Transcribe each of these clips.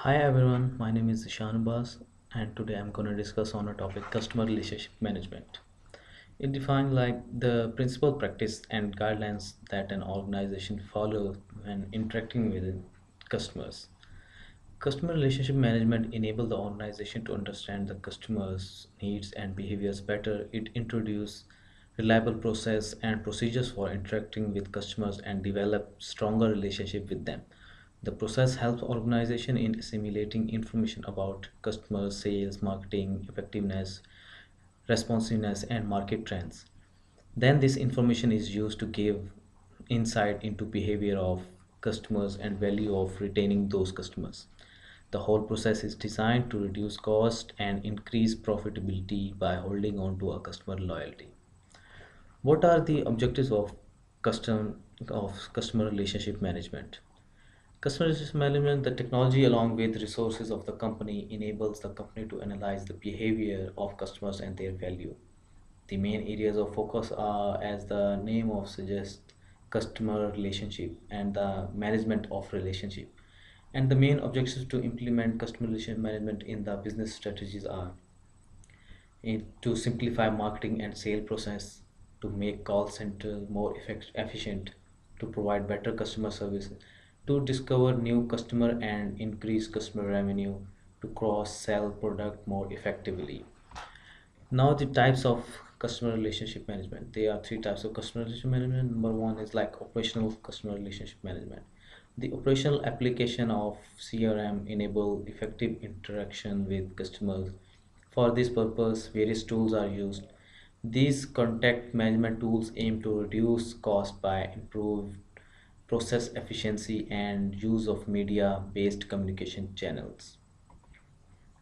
Hi everyone, my name is Ishan Abbas and today I'm going to discuss on a topic customer relationship management. It defines like the principal practice and guidelines that an organization follow when interacting with customers. Customer relationship management enable the organization to understand the customers' needs and behaviors better. It introduce reliable process and procedures for interacting with customers and develop stronger relationship with them. The process helps organization in assimilating information about customers, sales, marketing, effectiveness, responsiveness, and market trends. Then this information is used to give insight into behavior of customers and value of retaining those customers. The whole process is designed to reduce cost and increase profitability by holding on to a customer loyalty. What are the objectives of customer relationship management? Customer relationship management, the technology along with resources of the company enables the company to analyze the behavior of customers and their value. The main areas of focus are, as the name of suggests, customer relationship and the management of relationship. And the main objectives to implement customer relationship management in the business strategies are to simplify marketing and sale process, to make call center more efficient, to provide better customer service, to discover new customer and increase customer revenue, to cross sell product more effectively. Now the types of customer relationship management. There are three types of customer relationship management. Number one is like operational customer relationship management. The operational application of CRM enable effective interaction with customers. For this purpose, various tools are used. These contact management tools aim to reduce cost by improved process efficiency and use of media-based communication channels.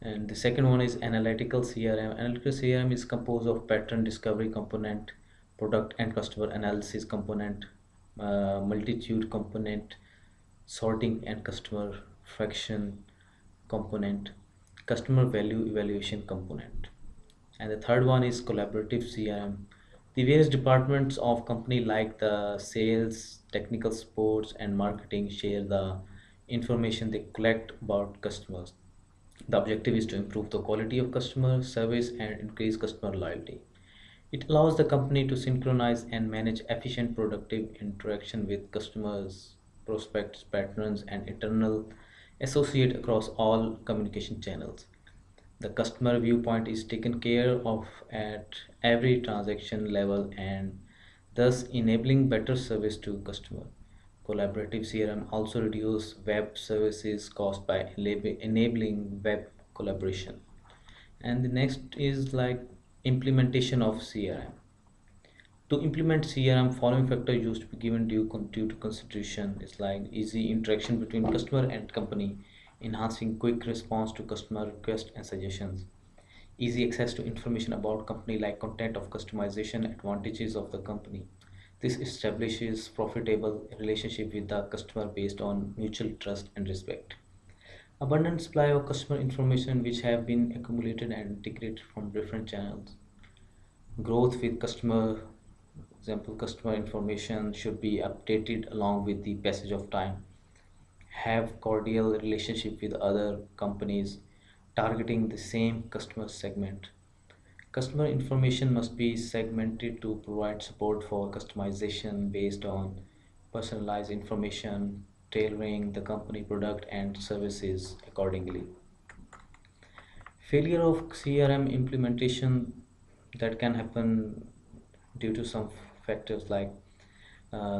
And the second one is analytical CRM. Analytical CRM is composed of pattern discovery component, product and customer analysis component, multitude component, sorting and customer fraction component, customer value evaluation component. And the third one is collaborative CRM. The various departments of company like the sales, technical supports, and marketing share the information they collect about customers. The objective is to improve the quality of customer service and increase customer loyalty. It allows the company to synchronize and manage efficient productive interaction with customers, prospects, patrons, and internal associate across all communication channels. The customer viewpoint is taken care of at every transaction level and thus enabling better service to customer. Collaborative CRM also reduce web services cost by enabling web collaboration. And the next is like implementation of CRM. To implement CRM, following factors used to be given due to consideration is like easy interaction between customer and company, enhancing quick response to customer requests and suggestions, easy access to information about company like content of customization advantages of the company. This establishes profitable relationship with the customer based on mutual trust and respect. Abundant supply of customer information which have been accumulated and integrated from different channels. Growth with customer, example, customer information should be updated along with the passage of time. Have cordial relationship with other companies targeting the same customer segment. Customer information must be segmented to provide support for customization based on personalized information, tailoring the company product and services accordingly. Failure of CRM implementation that can happen due to some factors like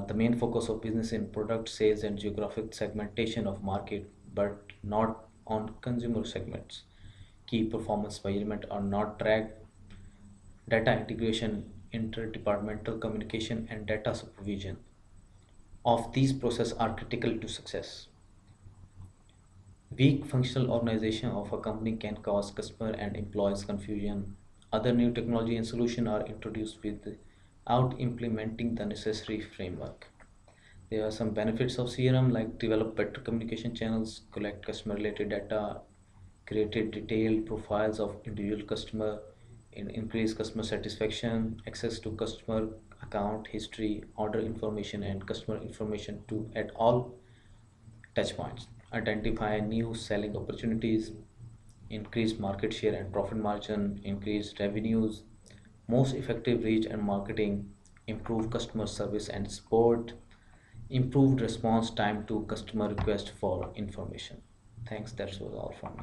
the main focus of business in product sales and geographic segmentation of market, but not on consumer segments. Key performance measurement are not tracked. Data integration, interdepartmental communication, and data supervision of these processes are critical to success. Weak functional organization of a company can cause customer and employees confusion. Other new technology and solutions are introduced without implementing the necessary framework. There are some benefits of CRM like develop better communication channels, collect customer related data, created detailed profiles of individual customer, increase customer satisfaction, access to customer account history, order information and customer information to at all touch points. identify new selling opportunities, increase market share and profit margin, increase revenues, most effective reach and marketing, improve customer service and support, improved response time to customer request for information. Thanks, that was all from me.